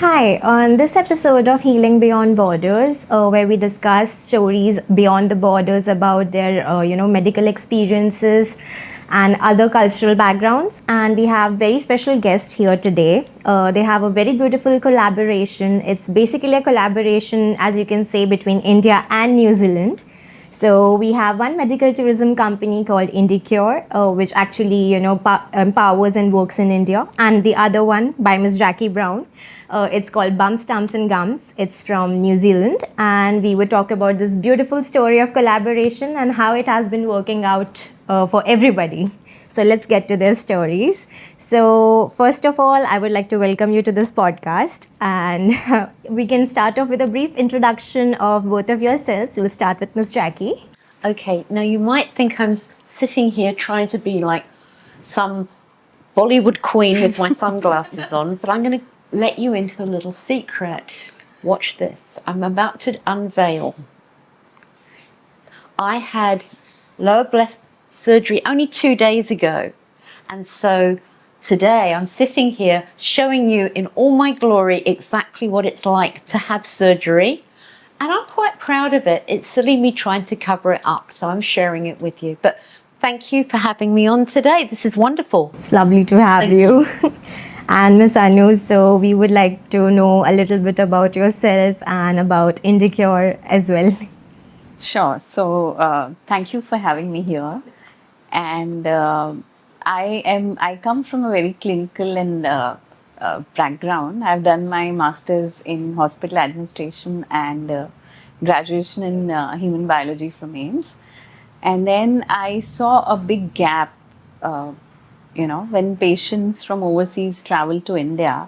Hi, on this episode of Healing Beyond Borders, where we discuss stories beyond the borders about their, medical experiences and other cultural backgrounds. And we have very special guests here today. They have a very beautiful collaboration. It's basically a collaboration, as you can say, between India and New Zealand. So we have one medical tourism company called Indicure, which actually empowers and works in India, and the other one by Miss Jackie Brown. It's called Tums and Gums. It's from New Zealand, and we would talk about this beautiful story of collaboration and how it has been working out for everybody. So let's get to their stories. So first of all, I would like to welcome you to this podcast, and we can start off with a brief introduction of both of yourselves. We'll start with Miss Jackie. Okay, now you might think I'm sitting here trying to be like some Bollywood queen with my sunglasses on, but I'm going to let you into a little secret. Watch this. I'm about to unveil. I had lower breast surgery only 2 days ago, and so today I'm sitting here showing you in all my glory exactly what it's like to have surgery, and I'm quite proud of it. It's silly me trying to cover it up, so I'm sharing it with you. But thank you for having me on today. This is wonderful. It's lovely to have you. And Miss Anu, so we would like to know a little bit about yourself and about Indicure as well. Sure. So thank you for having me here. And I come from a very clinical and background. I've done my master's in hospital administration and graduation in human biology from AIMS. And then I saw a big gap, when patients from overseas travel to India,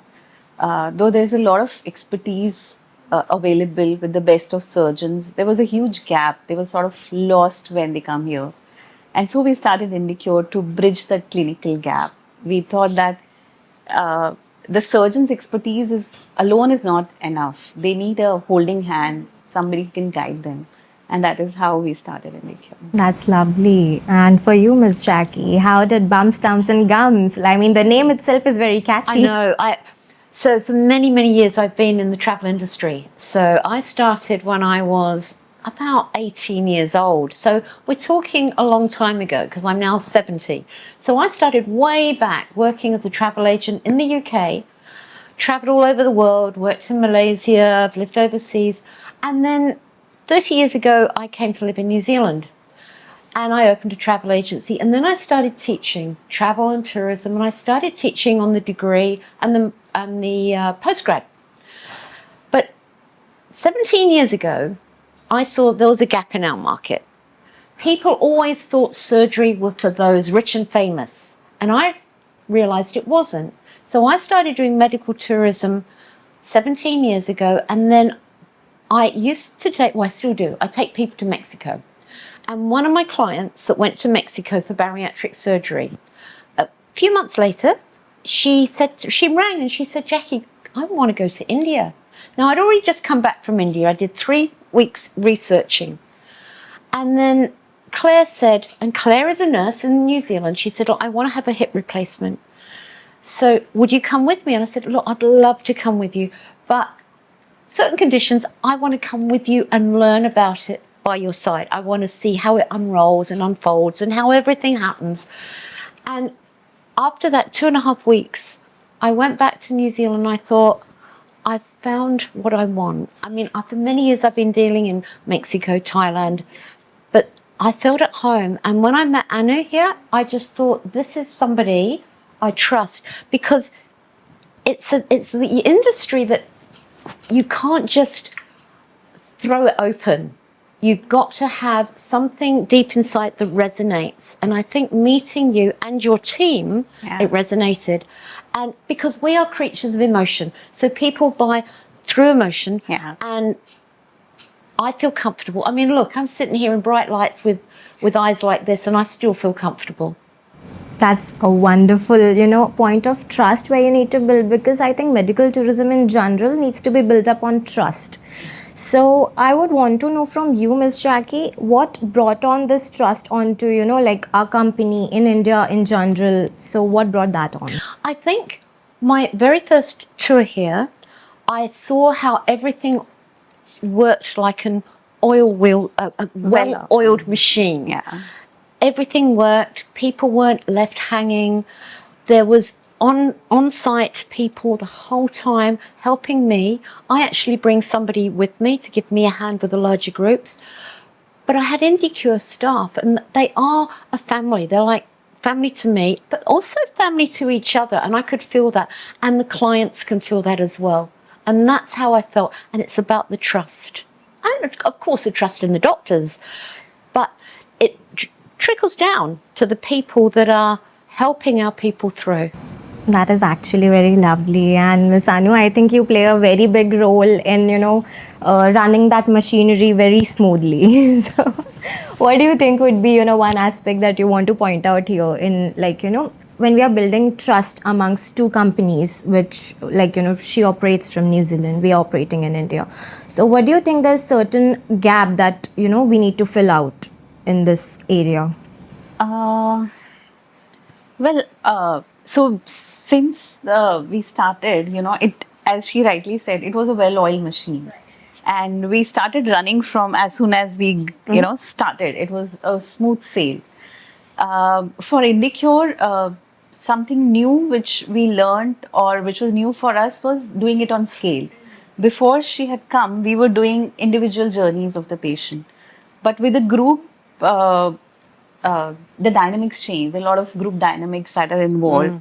though there's a lot of expertise available with the best of surgeons, there was a huge gap. They were sort of lost when they come here. And so we started Indicure to bridge that clinical gap. We thought that the surgeon's expertise alone is not enough. They need a holding hand, somebody who can guide them. And that is how we started Indicure. That's lovely. And for you, Miss Jackie, how did Bums, Tums and Gums? I mean, the name itself is very catchy. I know. So for many, many years, I've been in the travel industry. So I started when I was about 18 years old. So we're talking a long time ago because I'm now 70. So I started way back working as a travel agent in the UK, traveled all over the world, worked in Malaysia, I've lived overseas. And then 30 years ago, I came to live in New Zealand and I opened a travel agency. And then I started teaching travel and tourism, and I started teaching on the degree and the postgrad. But 17 years ago, I saw there was a gap in our market. People always thought surgery was for those rich and famous, and I realized it wasn't. So I started doing medical tourism 17 years ago, and then I used to take, well, I still do, I take people to Mexico. And one of my clients that went to Mexico for bariatric surgery, a few months later, she rang and she said, Jackie, I want to go to India. Now, I'd already just come back from India. I did 3 weeks researching. And then Claire said, and Claire is a nurse in New Zealand, she said, look, I want to have a hip replacement. So would you come with me? And I said, look, I'd love to come with you, but certain conditions, I want to come with you and learn about it by your side. I want to see how it unrolls and unfolds and how everything happens. And after that 2.5 weeks, I went back to New Zealand and I thought, I found what I want. I mean, for many years I've been dealing in Mexico, Thailand, but I felt at home. And when I met Anu here, I just thought, this is somebody I trust, because it's the industry that you can't just throw it open. You've got to have something deep inside that resonates. And I think meeting you and your team, it resonated. And because we are creatures of emotion, so people buy through emotion. And I feel comfortable. I mean, look, I'm sitting here in bright lights with eyes like this, and I still feel comfortable. That's a wonderful, point of trust where you need to build, because I think medical tourism in general needs to be built up on trust. So I would want to know from you, Miss Jackie, what brought on this trust onto, our company in India in general. So what brought that on? I think my very first tour here, I saw how everything worked like an a well-oiled machine. Yeah. Everything worked. People weren't left hanging. There was on-site people the whole time helping me. I actually bring somebody with me to give me a hand with the larger groups. But I had Indicure staff, and they are a family. They're like family to me, but also family to each other. And I could feel that. And the clients can feel that as well. And that's how I felt. And it's about the trust. And of course, the trust in the doctors. But it trickles down to the people that are helping our people through. That is actually very lovely. And Miss Anu, I think you play a very big role in, running that machinery very smoothly. So, what do you think would be, one aspect that you want to point out here in, when we are building trust amongst two companies, which, she operates from New Zealand, we are operating in India. So, what do you think there's certain gap that, we need to fill out in this area? So since we started, it, as she rightly said, it was a well-oiled machine, and we started running from as soon as we, started. It was a smooth sail. For Indicure, something new which we learned or which was new for us was doing it on scale. Before she had come, we were doing individual journeys of the patient, but with a group. The dynamics change, a lot of group dynamics that are involved.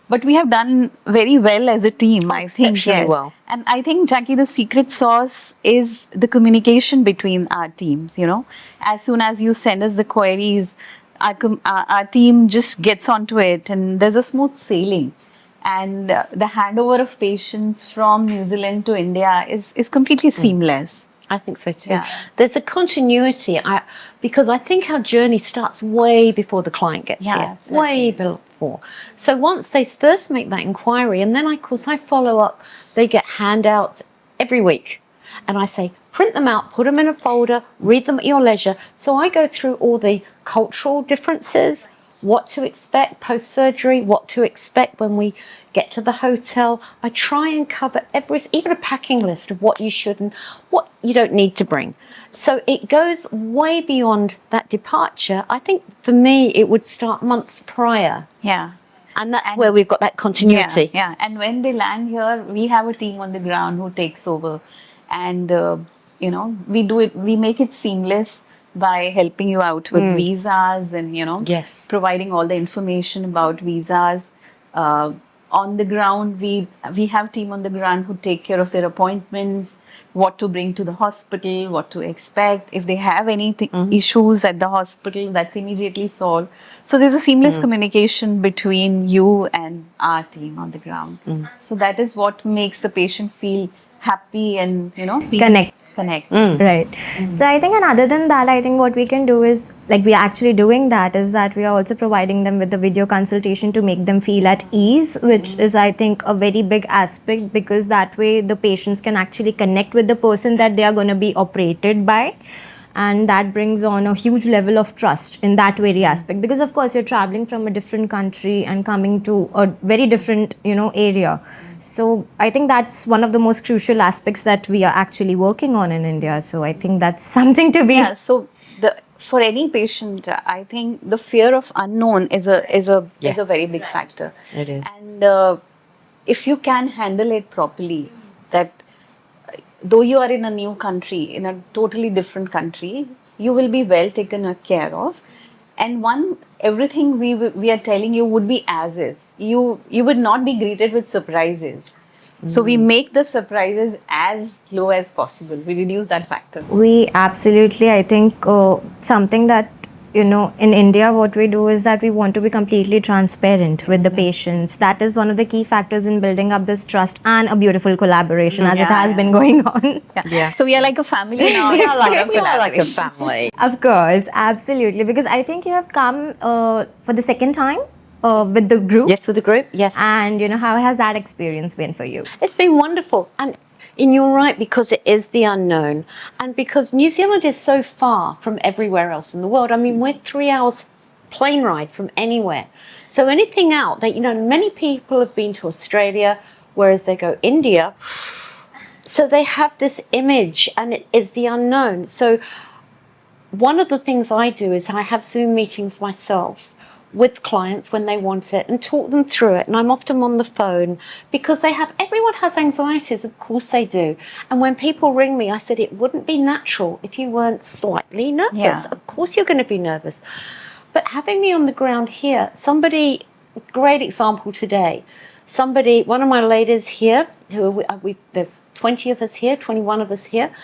But we have done very well as a team, I think. Exceptionally well. And I think, Jackie, the secret sauce is the communication between our teams, As soon as you send us the queries, our team just gets onto it and there's a smooth sailing. And the handover of patients from New Zealand to India is completely seamless. I think so too. Yeah. There's a continuity, because I think our journey starts way before the client gets here. Absolutely. Way before. So once they first make that inquiry, and then of course I follow up, they get handouts every week. And I say, print them out, put them in a folder, read them at your leisure. So I go through all the cultural differences, what to expect post-surgery, what to expect when we get to the hotel. I try and cover even a packing list of what you should and what you don't need to bring. So it goes way beyond that departure. I think for me, it would start months prior. Yeah. And that's where we've got that continuity. Yeah. And when they land here, we have a team on the ground who takes over. And, we make it seamless by helping you out with visas and, Yes. providing all the information about visas. On the ground, we have team on the ground who take care of their appointments, what to bring to the hospital, what to expect. If they have any issues at the hospital, that's immediately solved. So there's a seamless communication between you and our team on the ground. So that is what makes the patient feel happy and, Connect. Right. So I think, and other than that, I think what we can do is, we are actually doing that, is that we are also providing them with the video consultation to make them feel at ease, which is, I think, a very big aspect, because that way the patients can actually connect with the person that they are going to be operated by. And that brings on a huge level of trust in that very aspect, because of course you're traveling from a different country and coming to a very different area. So I think that's one of the most crucial aspects that we are actually working on in India. So I think that's something to be so for any patient, I think the fear of unknown is a very big factor. It is. And if you can handle it properly, that though you are in a new country, in a totally different country, you will be well taken care of. And everything we are telling you would be as is. You would not be greeted with surprises. So we make the surprises as low as possible. We reduce that factor. We absolutely, I think, something that, in India, what we do is that we want to be completely transparent with the patients. That is one of the key factors in building up this trust and a beautiful collaboration, as it has been going on. Yeah. So we are like a family now. We are like a family. Of course, absolutely. Because I think you have come for the second time with the group. Yes, with the group. Yes. And, how has that experience been for you? It's been wonderful. And you're right, because it is the unknown. And because New Zealand is so far from everywhere else in the world. I mean, we're 3 hours plane ride from anywhere. So anything out that, many people have been to Australia, whereas they go India, So they have this image, and it is the unknown. So one of the things I do is I have Zoom meetings myself with clients when they want it and talk them through it. And I'm often on the phone because everyone has anxieties, of course they do. And when people ring me, I said it wouldn't be natural if you weren't slightly nervous. Yeah. Of course you're going to be nervous. But having me on the ground here, great example today, one of my ladies here, there's 20 of us here, 21 of us here,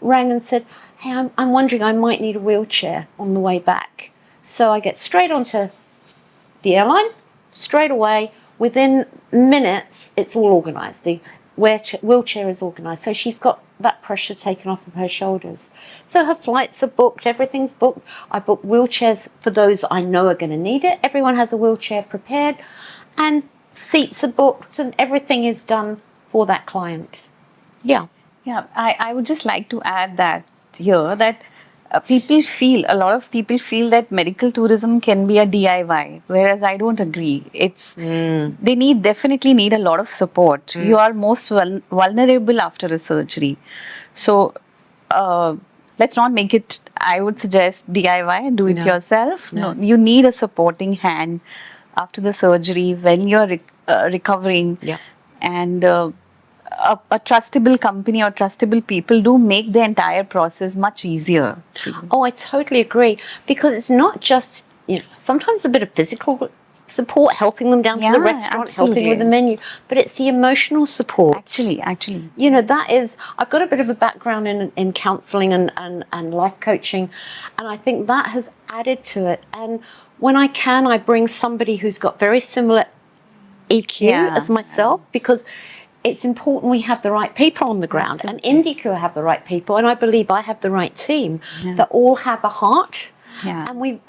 rang and said, hey, I'm wondering, I might need a wheelchair on the way back. So I get straight onto the airline, straight away, within minutes, it's all organised. The wheelchair is organised. So she's got that pressure taken off of her shoulders. So her flights are booked, everything's booked. I book wheelchairs for those I know are going to need it. Everyone has a wheelchair prepared, and seats are booked, and everything is done for that client. Yeah. Yeah, I would just like to add that here that a lot of people feel that medical tourism can be a DIY, whereas I don't agree. They definitely need a lot of support. You are most vulnerable after a surgery. So let's not make it, I would suggest DIY, do it yourself. No, you need a supporting hand after the surgery when you're recovering. Yeah. And a trustable company or trustable people do make the entire process much easier. Oh, I totally agree. Because it's not just, sometimes a bit of physical support, helping them down to the restaurant, helping with the menu, but it's the emotional support. Actually. I've got a bit of a background in counselling and life coaching, and I think that has added to it. And when I can, I bring somebody who's got very similar EQ as myself, because it's important we have the right people on the ground. Absolutely. And Indicure have the right people, and I believe I have the right team that all have a heart. Yeah. And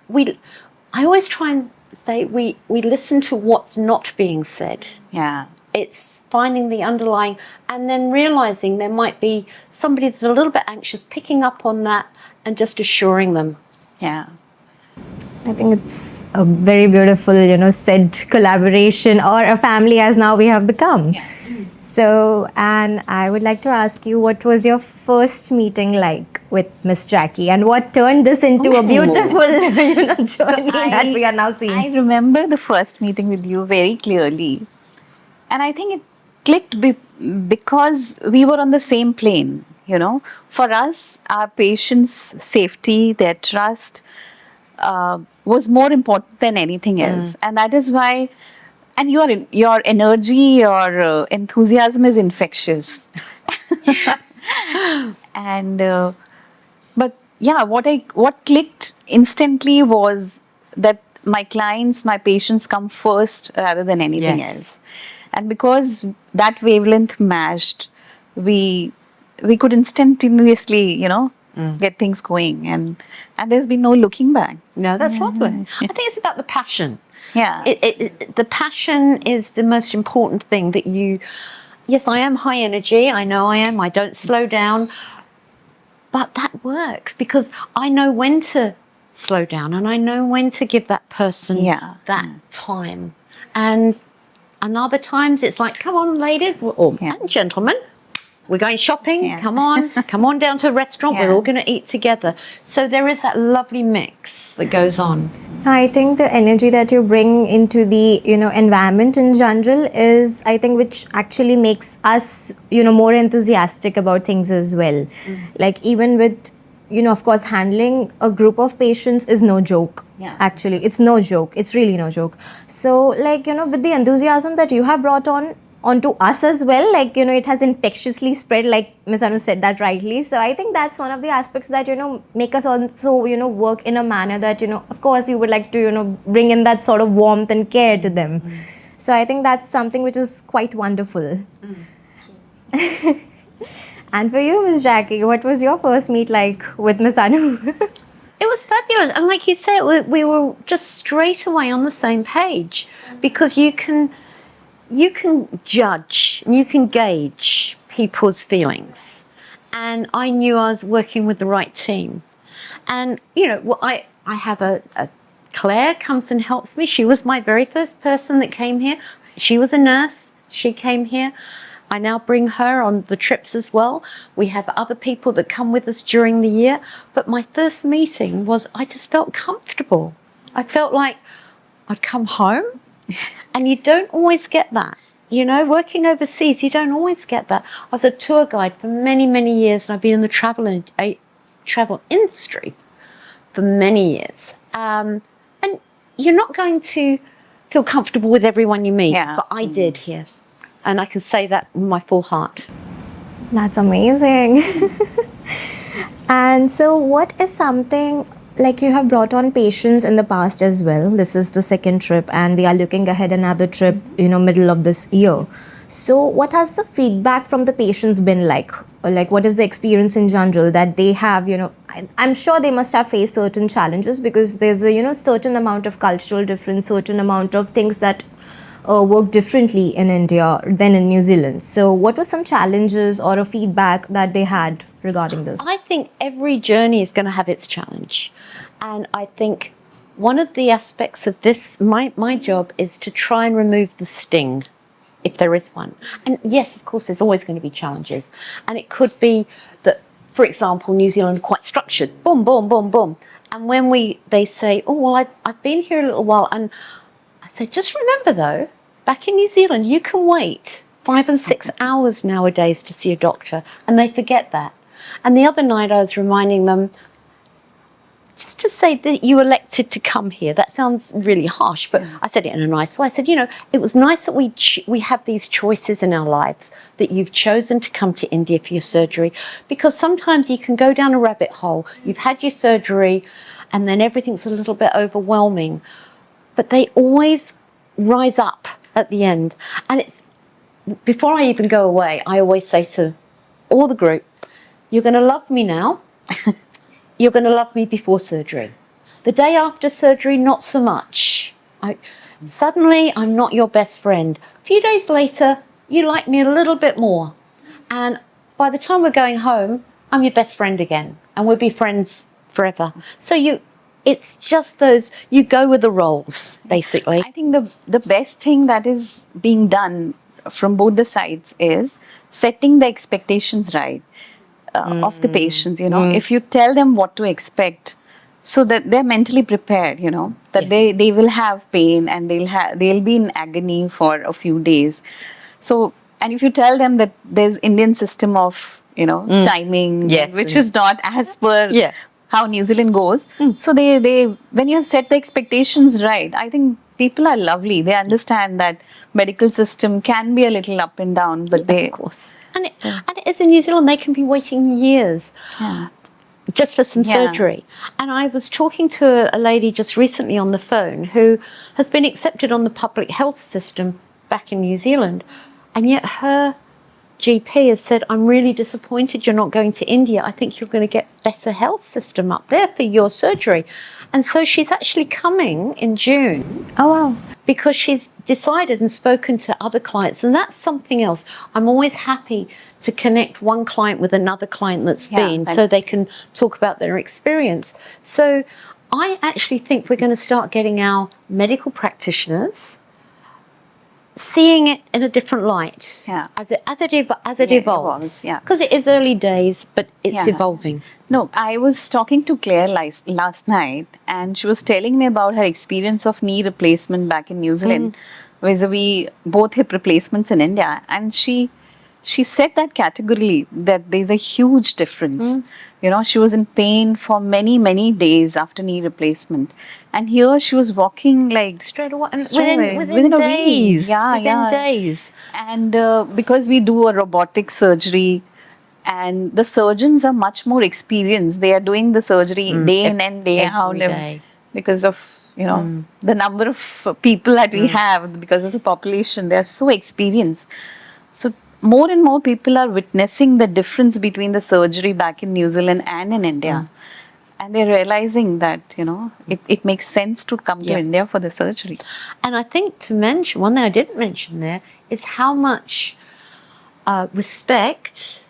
I always try and say we listen to what's not being said. Yeah. It's finding the underlying, and then realizing there might be somebody that's a little bit anxious, picking up on that and just assuring them. Yeah. I think it's a very beautiful, said collaboration, or a family as now we have become. Yeah. So, and I would like to ask you, what was your first meeting like with Miss Jackie, and what turned this into a beautiful, journey that we are now seeing? I remember the first meeting with you very clearly, and I think it clicked because we were on the same plane. For us, our patients' safety, their trust, was more important than anything else, and that is why. And your energy, your enthusiasm is infectious. And but yeah, what clicked instantly was that my clients, my patients come first rather than anything else. And because that wavelength matched, we could instantaneously, get things going, and there's been no looking back. No, that's lovely. I think it's about the passion. Yeah. The passion is the most important thing that yes, I am high energy. I know I am. I don't slow down. But that works because I know when to slow down, and I know when to give that person that time. And other times it's like, come on, ladies, and gentlemen, we're going shopping. Yeah. Come on down to a restaurant. We're all going to eat together. So there is that lovely mix that goes on. I think the energy that you bring into the environment in general is, I think, which actually makes us more enthusiastic about things as well. Like even with of course, handling a group of patients is no joke. Yeah. Actually, it's no joke. It's really no joke. So like with the enthusiasm that you have brought onto us as well, like it has infectiously spread, like Ms. Anu said that rightly. So I think that's one of the aspects that make us also work in a manner that of course we would like to bring in that sort of warmth and care to them. So I think that's something which is quite wonderful. And for you, Ms. Jackie, what was your first meet like with Ms. Anu? It was fabulous, and like you said, we were just straight away on the same page, because you can judge and you can gauge people's feelings. And I knew I was working with the right team. And, I have a Claire comes and helps me. She was my very first person that came here. She was a nurse. She came here. I now bring her on the trips as well. We have other people that come with us during the year. But my first meeting was, I just felt comfortable. I felt like I'd come home, and you don't always get that. You know, working overseas, you don't always get that. I was a tour guide for many, many years, and I've been in the travel industry for many years. And you're not going to feel comfortable with everyone you meet, but I did here. And I can say that with my full heart. That's amazing. And so what is something, like you have brought on patients in the past as well. This is the second trip and we are looking ahead another trip, middle of this year. So what has the feedback from the patients been like? Or like what is the experience in general that they have, I'm sure they must have faced certain challenges because there's a, certain amount of cultural difference, certain amount of things that work differently in India than in New Zealand. So what were some challenges or a feedback that they had regarding this? I think every journey is going to have its challenge. And I think one of the aspects of this, my job is to try and remove the sting, if there is one. And yes, of course, there's always going to be challenges. And it could be that, for example, New Zealand quite structured, boom, boom, boom, boom. And when they say, oh, well, I've been here a little while, and I say, just remember though, back in New Zealand, you can wait 5 and 6 hours nowadays to see a doctor, and they forget that. And the other night I was reminding them, just to say that you elected to come here. That sounds really harsh, but I said it in a nice way. I said, it was nice that we have these choices in our lives, that you've chosen to come to India for your surgery, because sometimes you can go down a rabbit hole. You've had your surgery and then everything's a little bit overwhelming, but they always rise up at the end. And it's, before I even go away, I always say to all the group, you're going to love me now. You're going to love me before surgery. The day after surgery, not so much. Suddenly, I'm not your best friend. A few days later, you like me a little bit more. And by the time we're going home, I'm your best friend again. And we'll be friends forever. So it's just those, you go with the roles, basically. I think the best thing that is being done from both the sides is setting the expectations right. Of the patients, if you tell them what to expect, so that they're mentally prepared, that they will have pain and they'll be in agony for a few days. So, and if you tell them that there's Indian system of, timing, which is not as per how New Zealand goes. So they when you have set the expectations right, I think people are lovely. They understand that medical system can be a little up and down, but of course. And it is in New Zealand, they can be waiting years just for some surgery. And I was talking to a lady just recently on the phone who has been accepted on the public health system back in New Zealand. And yet her GP has said, I'm really disappointed you're not going to India. I think you're going to get better health system up there for your surgery. And so she's actually coming in June. Oh, wow. Because she's decided and spoken to other clients. And that's something else. I'm always happy to connect one client with another client that's been, so they can talk about their experience. So I actually think we're going to start getting our medical practitioners seeing it in a different light as it evolves. Because it is early days, but it's evolving. No, I was talking to Claire last night, and she was telling me about her experience of knee replacement back in New Zealand, vis-a-vis both hip replacements in India. And she said that categorically, that there's a huge difference. She was in pain for many, many days after knee replacement. And here she was walking like straight away, within a days. Within days. And because we do a robotic surgery, and the surgeons are much more experienced. They are doing the surgery day in and day out because of the number of people that we have, because of the population. They are so experienced. So more and more people are witnessing the difference between the surgery back in New Zealand and in India. And they're realizing that, it makes sense to come to India for the surgery. And I think to mention, one thing I didn't mention there is how much respect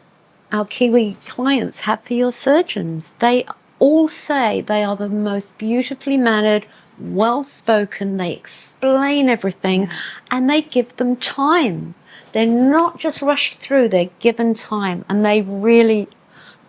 our Kiwi clients have for your surgeons. They all say they are the most beautifully mannered, well spoken, they explain everything, and they give them time. They're not just rushed through, they're given time, and they really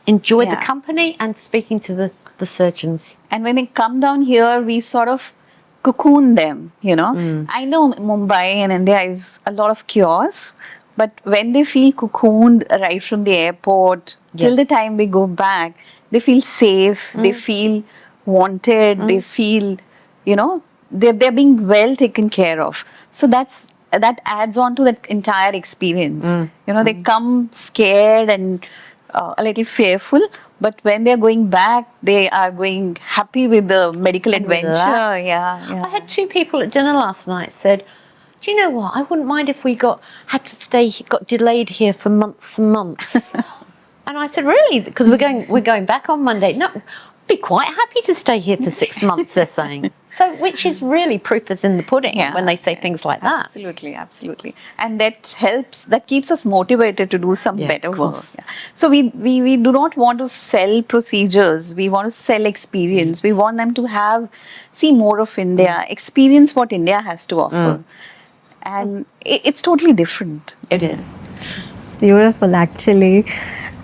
enjoy the company and speaking to the surgeons. And when they come down here, we sort of cocoon them, you know. I know Mumbai in India is a lot of chaos, but when they feel cocooned right from the airport till the time they go back, they feel safe, they feel wanted, they feel, you know, they're being well taken care of. So that adds on to that entire experience. You know, they come scared and a little fearful, but when they're going back, they are going happy with the medical adventure. I had 2 people at dinner last night said, "Do you know what? I wouldn't mind if we got delayed here for months and months." And I said, "Really? Because we're going back on Monday." "No, I'd be quite happy to stay here for 6 months." They're saying. So, which is really proof is in the pudding when they say things like that. Absolutely. And that helps, that keeps us motivated to do some better work. So we do not want to sell procedures. We want to sell experience. We want them to see more of India, experience what India has to offer. And it's totally different. It is. It's beautiful, actually.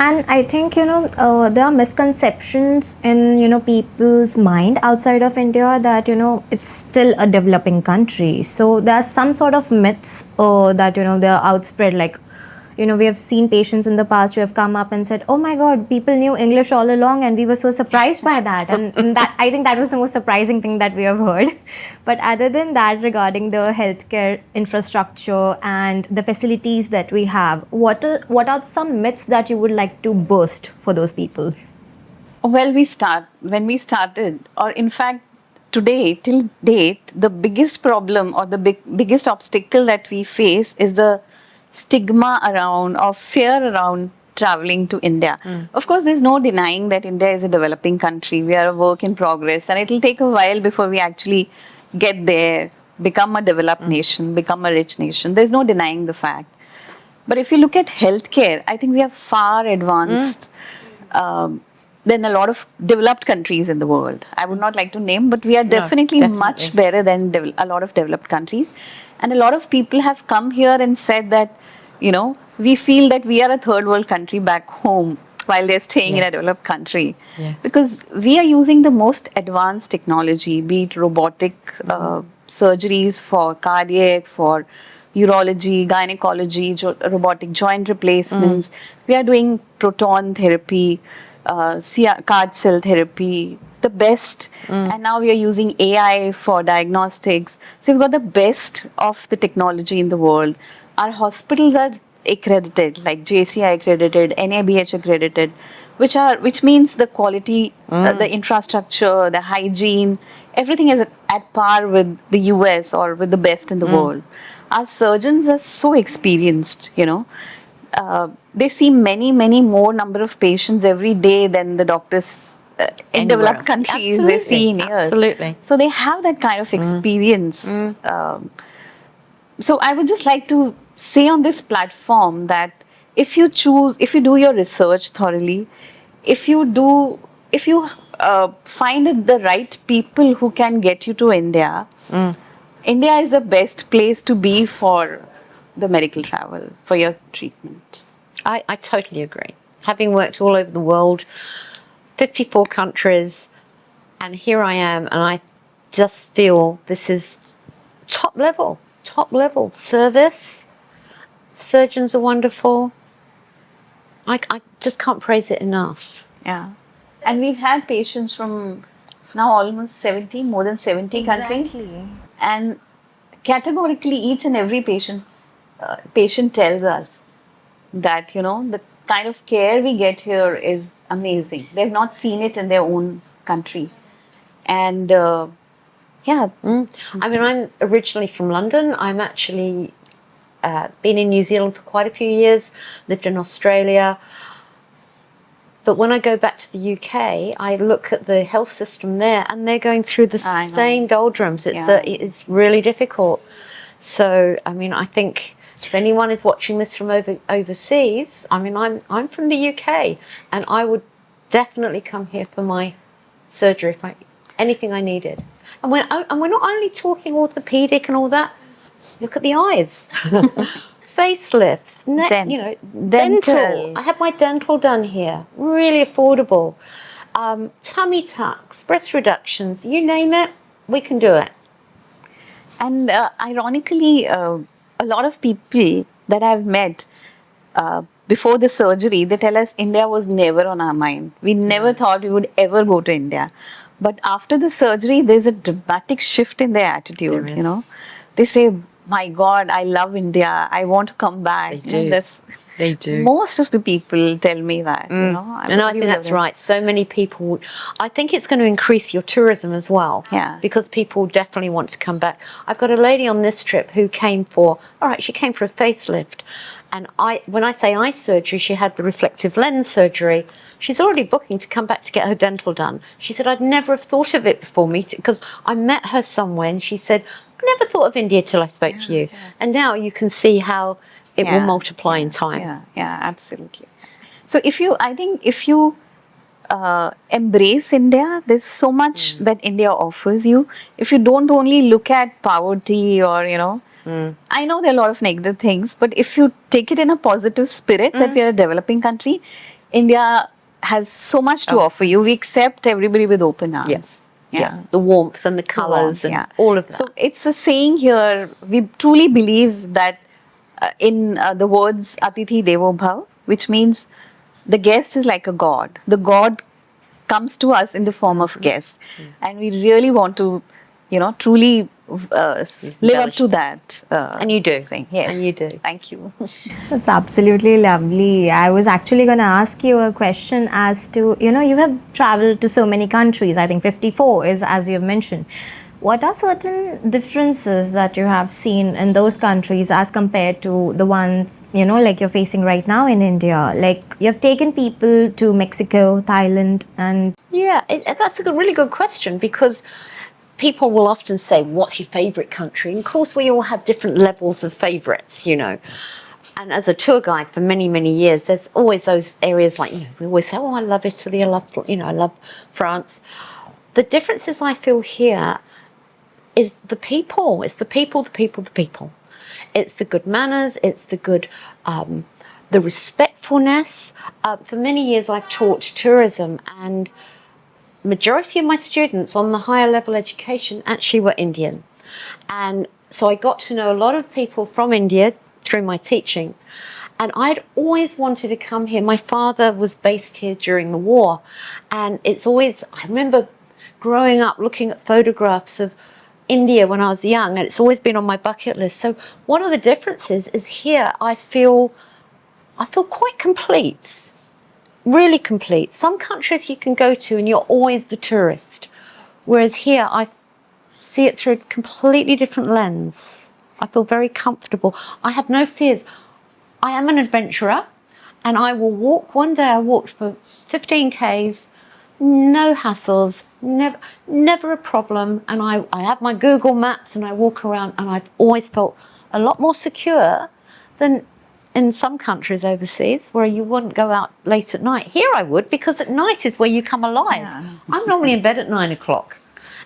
And I think, there are misconceptions in, people's mind outside of India that, it's still a developing country. So there are some sort of myths that, they're outspread. Like, we have seen patients in the past who have come up and said, "Oh my God, people knew English all along and we were so surprised by that." And that, I think that was the most surprising thing that we have heard. But other than that, regarding the healthcare infrastructure and the facilities that we have, what are some myths that you would like to burst for those people? Well, when we started, or in fact, today, till date, the biggest problem or the biggest obstacle that we face is the stigma around or fear around traveling to India. Of course, there's no denying that India is a developing country. We are a work in progress, and it'll take a while before we actually get there, become a developed nation, become a rich nation. There's no denying the fact. But if you look at healthcare, I think we are far advanced than a lot of developed countries in the world. I would not like to name, but we are definitely much better than a lot of developed countries. And a lot of people have come here and said that, we feel that we are a third world country back home while they're staying in a developed country. Because we are using the most advanced technology, be it robotic surgeries for cardiac, for urology, gynecology, robotic joint replacements. We are doing proton therapy, card cell therapy, the best. And now we are using AI for diagnostics. So we've got the best of the technology in the world. Our hospitals are accredited, like JCI accredited, NABH accredited, which means the quality, the infrastructure, the hygiene, everything is at par with the US or with the best in the world. Our surgeons are so experienced, they see many, many more number of patients every day than the doctors in developed countries they see in years. Absolutely. So they have that kind of experience. So I would just like to say on this platform that if you do your research thoroughly, if you find the right people who can get you to India, India is the best place to be for the medical travel, for your treatment. I totally agree. Having worked all over the world, 54 countries, and here I am, and I just feel this is top level service. Surgeons are wonderful. I just can't praise it enough. Yeah. And we've had patients from now almost more than 70 countries. And categorically, each and every patient tells us that, the kind of care we get here is amazing. They've not seen it in their own country. And I mean, I'm originally from London. I'm actually been in New Zealand for quite a few years, lived in Australia. But when I go back to the UK, I look at the health system there, and they're going through the same doldrums. It's really difficult. So, I mean, I think if anyone is watching this from overseas, I mean, I'm from the UK, and I would definitely come here for my surgery if anything I needed. And we're not only talking orthopedic and all that. Look at the eyes. Facelifts, dental. I had my dental done here. Really affordable. Tummy tucks, breast reductions, you name it, we can do it. And ironically, a lot of people that I've met before the surgery, they tell us India was never on our mind. We never thought we would ever go to India. But after the surgery, there's a dramatic shift in their attitude, you know. They say, my God, I love India. I want to come back. They do. They do. Most of the people tell me that, you know. And I think that's right. So many people, I think it's going to increase your tourism as well. Yeah. Because people definitely want to come back. I've got a lady on this trip who came for a facelift. And when I say eye surgery, she had the reflective lens surgery. She's already booking to come back to get her dental done. She said, I'd never have thought of it before because I met her somewhere and she said, I never thought of India till I spoke to you. Yeah. And now you can see how it will multiply in time. Yeah, absolutely. So I think if you embrace India, there's so much that India offers you. If you don't only look at poverty or, you know, I know there are a lot of negative things, but if you take it in a positive spirit that we are a developing country, India has so much to offer you. We accept everybody with open arms. Yes. Yeah. The warmth and the colours and all of that. So it's a saying here, we truly believe that in the words Atithi Devo Bhav, which means the guest is like a god. The god comes to us in the form of guest. And we really want to, you know, truly live up to that. And you do. Saying. Yes. And you do. Thank you. That's absolutely lovely. I was actually going to ask you a question as to, you know, you have traveled to so many countries. I think 54 is, as you've mentioned. What are certain differences that you have seen in those countries as compared to the ones, you know, like you're facing right now in India? Like, you've taken people to Mexico, Thailand, and... Yeah, that's a really good question because people will often say, what's your favourite country? And of course, we all have different levels of favourites, you know. And as a tour guide for many, many years, there's always those areas like, you know, we always say, oh, I love Italy, I love France. The differences I feel here is the people. It's the people. It's the good manners. It's the good, the respectfulness. For many years, I've taught tourism, and majority of my students on the higher level education actually were Indian. And so I got to know a lot of people from India through my teaching. And I'd always wanted to come here. My father was based here during the war. And it's always, I remember growing up looking at photographs of India when I was young, and it's always been on my bucket list. So one of the differences is here I feel quite complete. Really complete. Some countries you can go to and you're always the tourist. Whereas here I see it through a completely different lens. I feel very comfortable. I have no fears. I am an adventurer and I will walk. One day I walked for 15 Ks, no hassles, never a problem. And I have my Google Maps and I walk around and I've always felt a lot more secure than in some countries overseas where you wouldn't go out late at night. Here I would, because at night is where you come alive. Yeah. I'm normally in bed at 9 o'clock.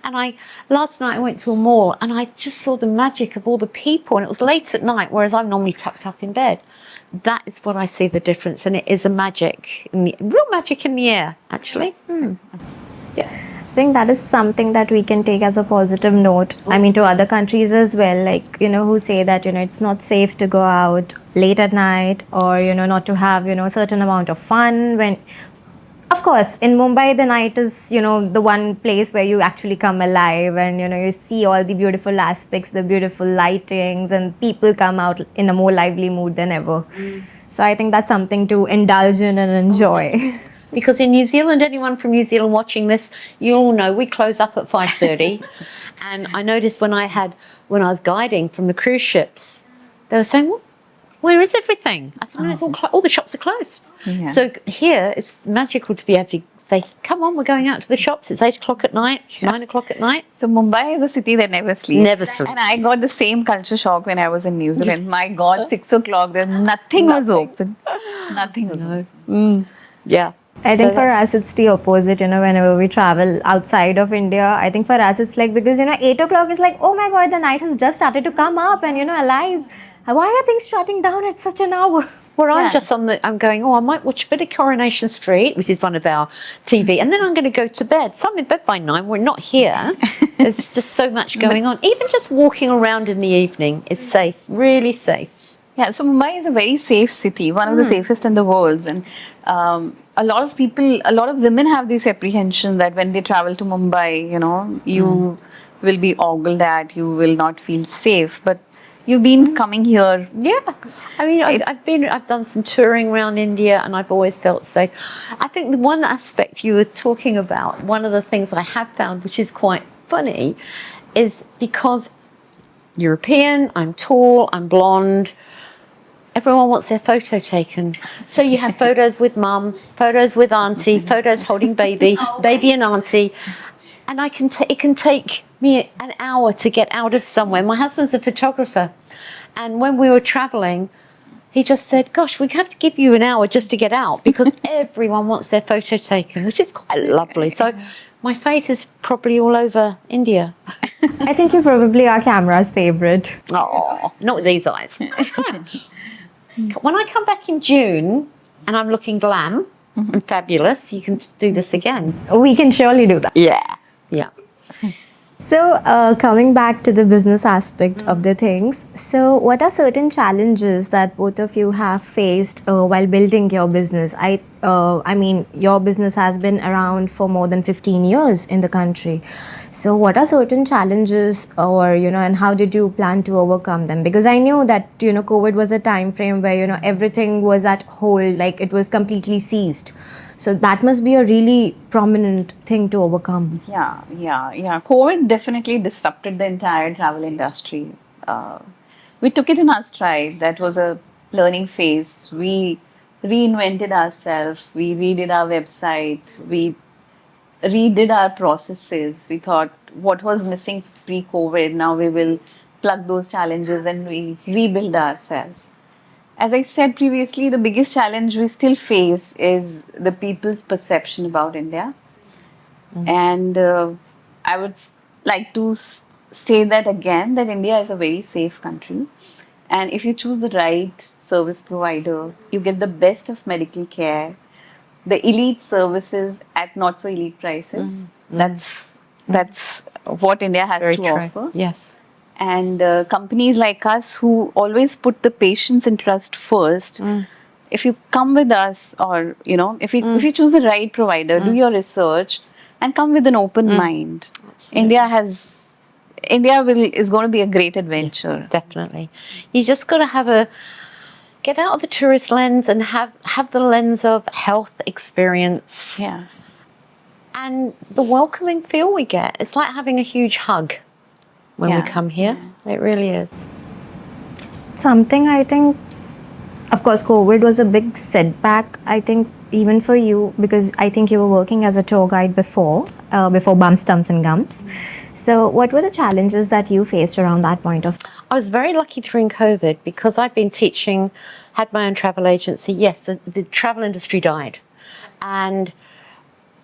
And last night I went to a mall and I just saw the magic of all the people, and it was late at night, whereas I'm normally tucked up in bed. That is what I see the difference, and it is a magic, real magic in the air, actually. Yeah. I think that is something that we can take as a positive note. I mean, to other countries as well, like, you know, who say that, you know, it's not safe to go out late at night, or, you know, not to have, you know, a certain amount of fun when, of course, in Mumbai, the night is, you know, the one place where you actually come alive and, you know, you see all the beautiful aspects, the beautiful lightings, and people come out in a more lively mood than ever. So I think that's something to indulge in and enjoy. Because in New Zealand, anyone from New Zealand watching this, you all know we close up at 5:30. And I noticed when I was guiding from the cruise ships, they were saying, well, where is everything? I said, no, it's all the shops are closed. Yeah. So here, it's magical to be able to say, come on, we're going out to the shops. It's 8 o'clock at night, 9 o'clock at night. So Mumbai is a city that never sleeps. Never sleeps. And I got the same culture shock when I was in New Zealand. My God, 6 o'clock, nothing was open. Nothing was open. Yeah. I think So for that's- us, it's the opposite, whenever we travel outside of India. I think for us, it's like, because, 8 o'clock is like, oh my God, the night has just started to come up and, alive. Why are things shutting down at such an hour? Well, I'm Yeah. just I'm going, I might watch a bit of Coronation Street, which is one of our TV, and then I'm going to go to bed. So I'm in bed by 9. We're not here. There's just so much going on. Even just walking around in the evening is safe, really safe. Yeah, so Mumbai is a very safe city, one of the safest in the world. And a lot of women have this apprehension that when they travel to Mumbai, you will be ogled at, you will not feel safe. But you've been coming here. Yeah, I mean, I've done some touring around India, and I've always felt safe. I think the one aspect you were talking about, one of the things I have found, which is quite funny, is because European, I'm tall, I'm blonde. Everyone wants their photo taken. So you have photos with mum, photos with auntie, photos holding baby, baby and auntie. And it can take me an hour to get out of somewhere. My husband's a photographer. And when we were traveling, he just said, gosh, we have to give you an hour just to get out because everyone wants their photo taken, which is quite lovely. So my face is probably all over India. I think you probably are camera's favorite. Oh, not with these eyes. When I come back in June and I'm looking glam and fabulous, you can do this again. We can surely do that. Yeah. Yeah. So, coming back to the business aspect of the things, so what are certain challenges that both of you have faced while building your business? I mean, your business has been around for more than 15 years in the country. So, what are certain challenges, or and how did you plan to overcome them? Because I knew that COVID was a time frame where everything was at hold, like it was completely ceased. So that must be a really prominent thing to overcome. Yeah. COVID definitely disrupted the entire travel industry. We took it in our stride. That was a learning phase. We reinvented ourselves. We redid our website. We redid our processes. We thought what was missing pre-COVID, now we will plug those challenges and we rebuild ourselves. As I said previously, the biggest challenge we still face is the people's perception about India. And I would like to say that again, that India is a very safe country. And if you choose the right service provider, you get the best of medical care, the elite services at not so elite prices. That's what India has Very to true. offer. Yes. And companies like us who always put the patient's interest first, if you come with us, or if you choose the right provider, do your research and come with an open mind, India is going to be a great adventure. Yeah, definitely. You just got to get out of the tourist lens and have the lens of health experience. Yeah. And the welcoming feel we get. It's like having a huge hug when we come here. It really is. Something I think, of course, COVID was a big setback, I think, even for you, because I think you were working as a tour guide before Bumps, Tums and Gums. So what were the challenges that you faced around that point of time? I was very lucky during COVID because I'd been teaching, had my own travel agency. Yes, the travel industry died. And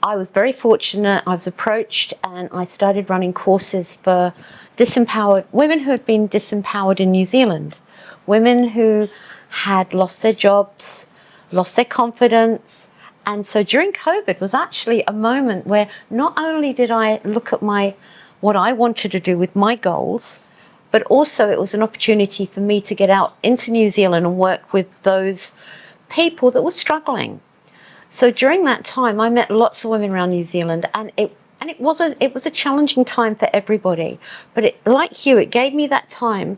I was very fortunate. I was approached and I started running courses for disempowered women who had been disempowered in New Zealand, women who had lost their jobs, lost their confidence. And so during COVID was actually a moment where not only did I look at what I wanted to do with my goals, but also it was an opportunity for me to get out into New Zealand and work with those people that were struggling. So during that time, I met lots of women around New Zealand, and it was a challenging time for everybody. But like you, it gave me that time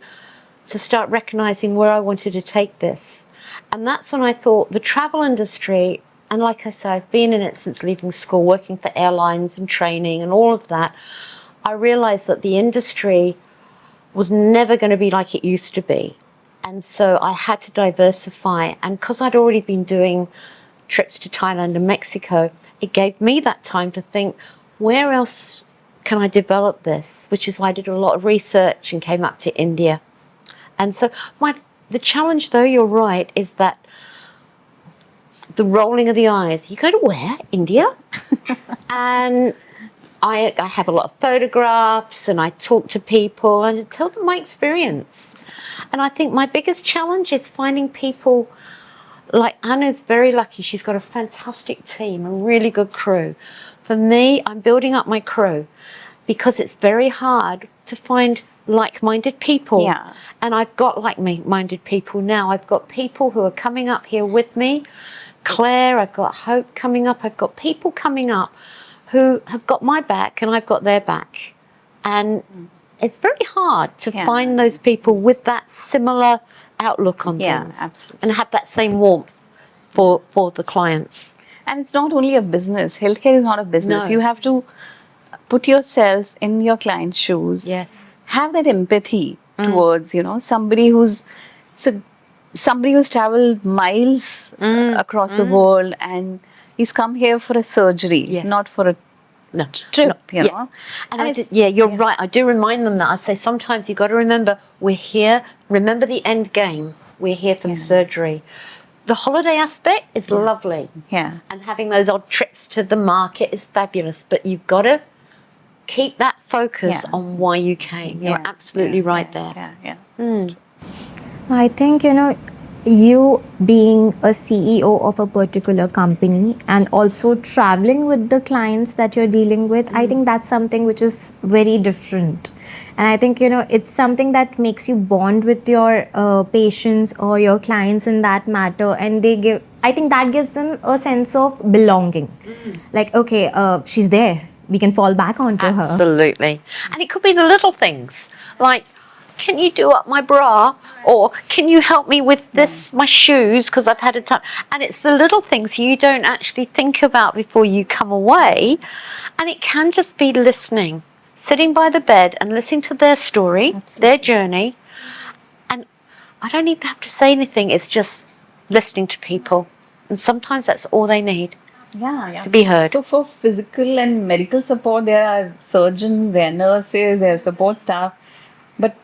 to start recognizing where I wanted to take this. And that's when I thought the travel industry, and like I say, I've been in it since leaving school, working for airlines and training and all of that. I realized that the industry was never going to be like it used to be. And so I had to diversify. And because I'd already been doing trips to Thailand and Mexico, it gave me that time to think, where else can I develop this? Which is why I did a lot of research and came up to India. And so the challenge, though, you're right, is that the rolling of the eyes. You go to where? India? And I have a lot of photographs, and I talk to people and tell them my experience. And I think my biggest challenge is finding people like Anna's very lucky. She's got a fantastic team, a really good crew. For me, I'm building up my crew because it's very hard to find like-minded people. Yeah. And I've got like-minded people now. I've got people who are coming up here with me. Claire, I've got Hope coming up. I've got people coming up who have got my back and I've got their back. And it's very hard to find those people with that similar outlook on things. Absolutely. And have that same warmth for the clients. And it's not only a business. Healthcare is not a business. No. You have to put yourselves in your client's shoes. Yes. Have that empathy towards, somebody who's traveled miles across the world, and he's come here for a surgery, not for a trip, you know. And you're right. I do remind them that. I say sometimes you've got to remember we're here. Remember the end game. We're here for the surgery. The holiday aspect is lovely. Yeah. And having those odd trips to the market is fabulous. But you've got to keep that focus on why you came. You're absolutely right there. I think, you being a CEO of a particular company and also traveling with the clients that you're dealing with, I think that's something which is very different. And I think, it's something that makes you bond with your patients or your clients in that matter. And I think that gives them a sense of belonging. Like, okay, she's there. We can fall back onto her. Absolutely. And it could be the little things like, can you do up my bra? Or can you help me with this, my shoes, because I've had a time. And it's the little things you don't actually think about before you come away. And it can just be listening, sitting by the bed and listening to their story, their journey. And I don't even have to say anything. It's just listening to people. And sometimes that's all they need. To be heard. So for physical and medical support, there are surgeons, there are nurses, there are support staff. But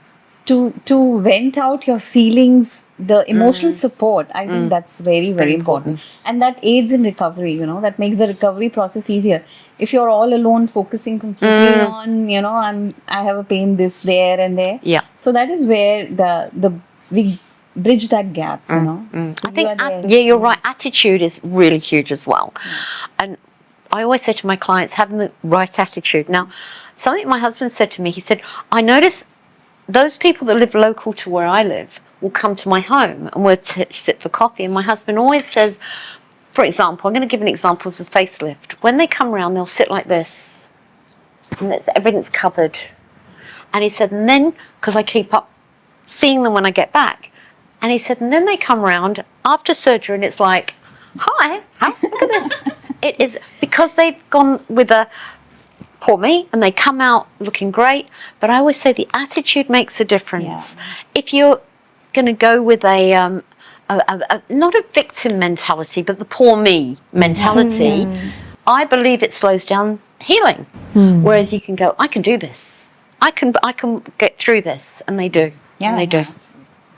to vent out your feelings, the emotional support, I think that's very, very important. And that aids in recovery, that makes the recovery process easier. If you're all alone, focusing completely on, I have a pain this, there and there. Yeah. So that is where we bridge that gap, So I think, you're right. Attitude is really huge as well. And I always say to my clients, having the right attitude. Now, something my husband said to me, he said, I notice those people that live local to where I live will come to my home and we'll sit for coffee. And my husband always says, for example, I'm going to give an example of a facelift. When they come around, they'll sit like this. And everything's covered. And he said, and then, because I keep up seeing them when I get back, and he said, and then they come round after surgery and it's like, hi, look at this. It is because they've gone with a poor me and they come out looking great. But I always say the attitude makes a difference. If you're going to go with a not a victim mentality, but the poor me mentality, I believe it slows down healing. Whereas you can go, I can do this. I can get through this. And they do. Yeah. And they do.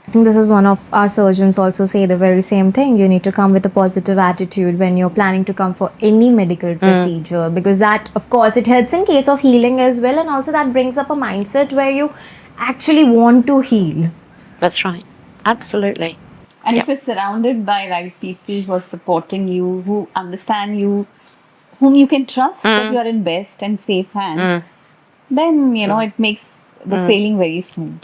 I think this is one of our surgeons also say the very same thing. You need to come with a positive attitude when you're planning to come for any medical procedure, because that, of course, it helps in case of healing as well. And also that brings up a mindset where you actually want to heal. That's right. Absolutely. And if you're surrounded by right people who are supporting you, who understand you, whom you can trust that you are in best and safe hands, then, it makes the sailing very smooth.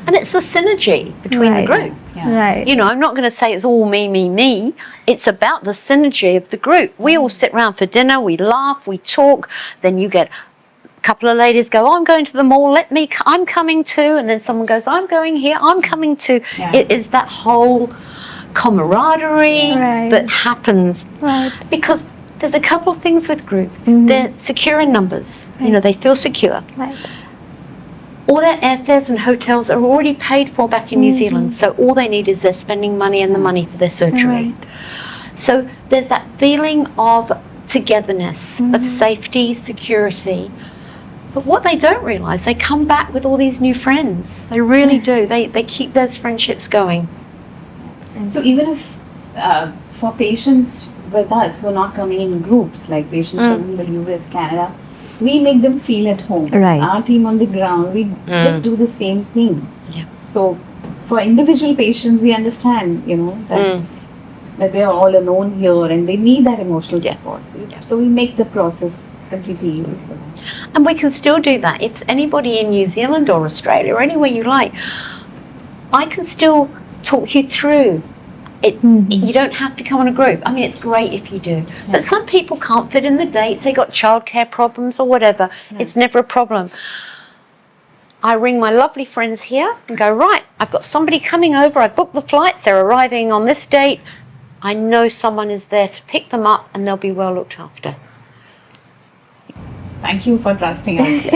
And it's the synergy between the group. Right. I'm not going to say it's all me. It's about the synergy of the group. We all sit around for dinner, we laugh, we talk. Then you get a couple of ladies go, I'm going to the mall, I'm coming too. And then someone goes, I'm going here, I'm coming too. It is that whole camaraderie that happens. Right. Because there's a couple of things with group. They're secure in numbers. They feel secure. Right. All their airfares and hotels are already paid for back in New Zealand, so all they need is their spending money and the money for their surgery. So there's that feeling of togetherness, of safety, security. But what they don't realise, they come back with all these new friends. They really do. They keep those friendships going. So even if for patients with us who are not coming in groups, like patients from the US, Canada, we make them feel at home. Right. Our team on the ground, we just do the same thing. Yeah. So for individual patients, we understand, that they are all alone here and they need that emotional Yes. support. Yes. So we make the process completely easy for them. And we can still do that. It's anybody in New Zealand or Australia or anywhere you like. I can still talk you through it. You don't have to come on a group. I mean, it's great if you do. But some people can't fit in the dates. They got childcare problems or whatever. It's never a problem. I ring my lovely friends here and go, right, I've got somebody coming over. I booked the flights. They're arriving on this date. I know someone is there to pick them up and they'll be well looked after. Thank you for trusting us.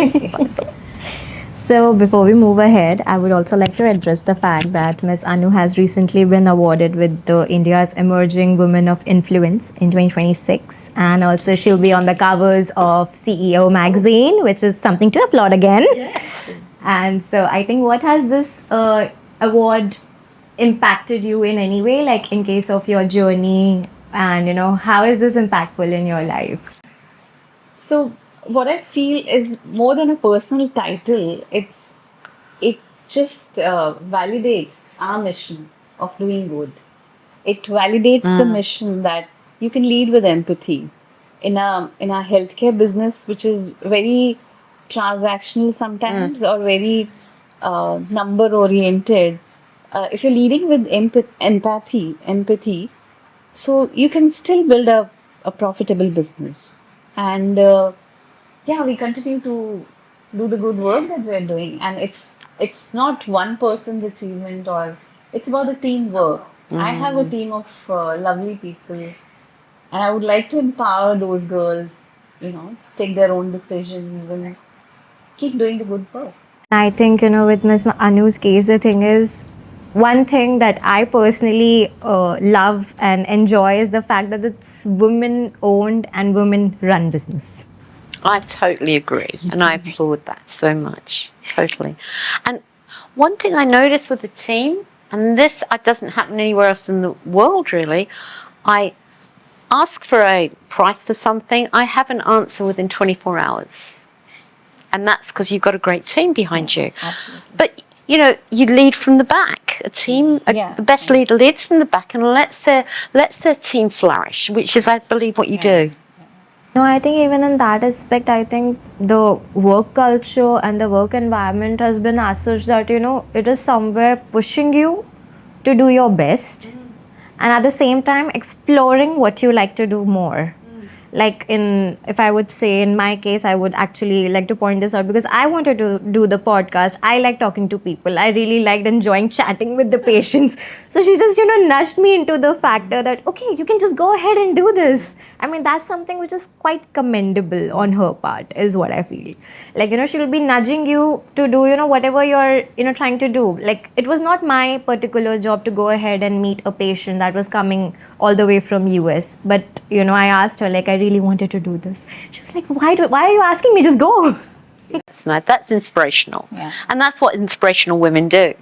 So before we move ahead, I would also like to address the fact that Ms. Anu has recently been awarded with the India's Emerging Women of Influence in 2026, and also she'll be on the covers of CEO magazine, which is something to applaud again. Yes. And so I think, what has this award impacted you in any way, like in case of your journey, and how is this impactful in your life? So what I feel is more than a personal title, it just validates our mission of doing good. It validates the mission that you can lead with empathy in a healthcare business, which is very transactional sometimes or very number oriented. If you're leading with empathy, so you can still build a profitable business. And we continue to do the good work that we're doing, and it's not one person's achievement, or it's about the teamwork. I have a team of lovely people, and I would like to empower those girls, take their own decisions and keep doing the good work. I think, with Ms. Anu's case, the thing is, one thing that I personally love and enjoy is the fact that it's women-owned and women-run business. I totally agree, and I applaud that so much, totally. And one thing I noticed with the team, and this doesn't happen anywhere else in the world really, I ask for a price for something, I have an answer within 24 hours. And that's because you've got a great team behind you. Absolutely. But, you lead from the back. A team, the best leader leads from the back and lets their team flourish, which is, I believe, what you do. No, I think even in that aspect, I think the work culture and the work environment has been as such that, it is somewhere pushing you to do your best and at the same time exploring what you like to do more. Like if I would say in my case, I would actually like to point this out because I wanted to do the podcast. I like talking to people. I really liked enjoying chatting with the patients. So she just, nudged me into the factor that, okay, you can just go ahead and do this. I mean, that's something which is quite commendable on her part, is what I feel. Like, she'll be nudging you to do, whatever you're, trying to do. Like, it was not my particular job to go ahead and meet a patient that was coming all the way from US. But, I asked her, like, I really wanted to do this. She was like, why are you asking me? Just go. That's inspirational. Yeah. And that's what inspirational women do.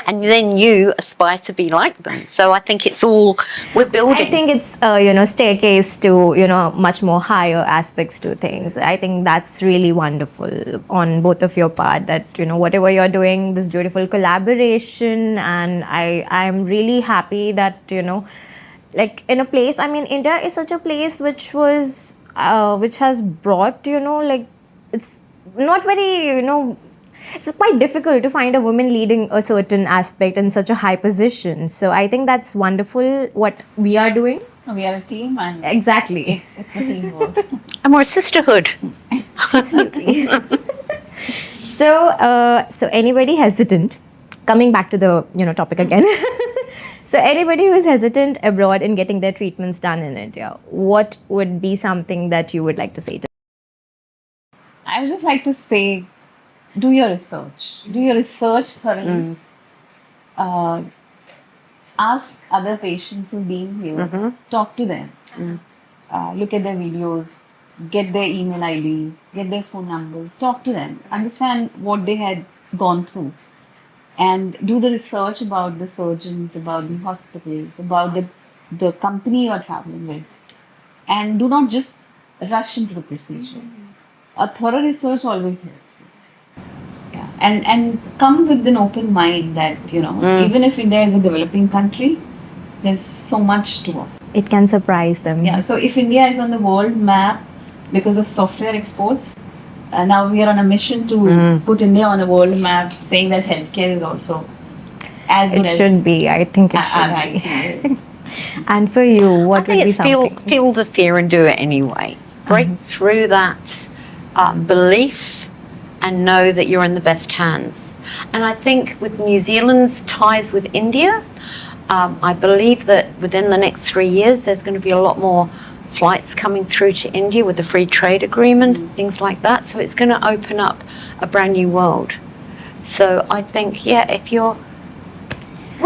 And then you aspire to be like them. So I think it's all, we're building. I think it's, staircase to, much more higher aspects to things. I think that's really wonderful on both of your part that, whatever you're doing, this beautiful collaboration. And I'm really happy that, like in a place, I mean, India is such a place which has brought, like, it's not very, it's quite difficult to find a woman leading a certain aspect in such a high position. So I think that's wonderful what we are doing. We are a team, and Exactly. it's a teamwork. And we're a sisterhood. Absolutely. So anybody hesitant, coming back to the topic again. So anybody who is hesitant abroad in getting their treatments done in India, what would be something that you would like to say to them? I would just like to say, do your research. Do your research thoroughly. Ask other patients who've been here. Talk to them. Look at their videos. Get their email IDs. Get their phone numbers. Talk to them. Understand what they had gone through. And do the research about the surgeons, about the hospitals, about the the company you're traveling with, and do not just rush into the procedure. A thorough research always helps you. Yeah, and come with an open mind that even if India is a developing country, there's so much to offer. It can surprise them. Yeah, so if India is on the world map because of software exports, now we are on a mission to put India on a world map, saying that healthcare is also as good It as should be. I think it our should IT be. is. And for you, I what think would be it's something? feel the fear and do it anyway. Break through that belief and know that you're in the best hands. And I think with New Zealand's ties with India, I believe that within the next 3 years, there's going to be a lot more flights coming through to India with the free trade agreement, things like that. So it's going to open up a brand new world. So I think, we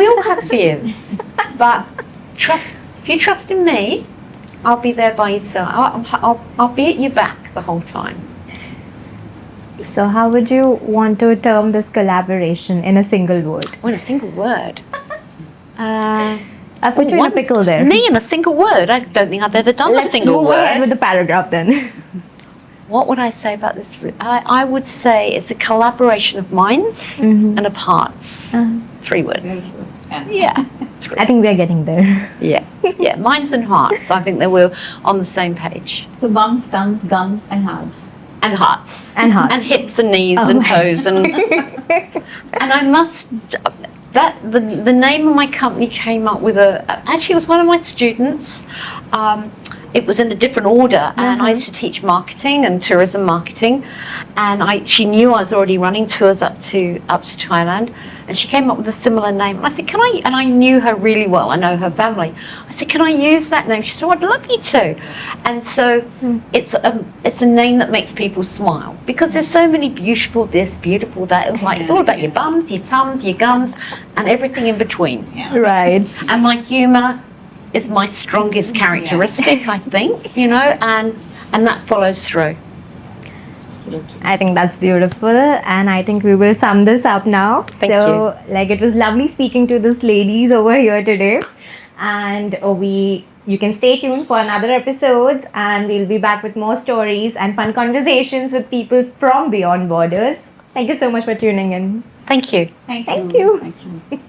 all have fears, but if you trust in me, I'll be there by your side. I'll be at your back the whole time. So how would you want to term this collaboration in a single word? Oh, in a single word. I'll put you in a One- pickle there. Me in a single word? I don't think I've ever done Let's a single move ahead word. with the paragraph then. What would I say about this? I would say it's a collaboration of minds and of hearts. 3 words. Yeah. I think we are getting there. Yeah, minds and hearts. I think that we're on the same page. So bums, tongues, gums, and hearts. And hearts. And hearts. And hips and knees and toes. And I must... The name of my company came up with actually it was one of my students. It was in a different order, and I used to teach marketing and tourism marketing, and she knew I was already running tours up to Thailand, and she came up with a similar name. And I said, "Can I?" And I knew her really well. I know her family. I said, "Can I use that name?" She said, "Oh, I'd love you to." And so it's a name that makes people smile, because there's so many beautiful this, beautiful that. It's all about your bums, your tums, your gums, and everything in between. Yeah. Right. And my humour is my strongest characteristic, I think, and that follows through. I think that's beautiful, and I think we will sum this up now. Thank It was lovely speaking to these ladies over here today, and you can stay tuned for another episodes, and we'll be back with more stories and fun conversations with people from beyond borders. Thank you so much for tuning in. Thank you. Thank you. Thank you.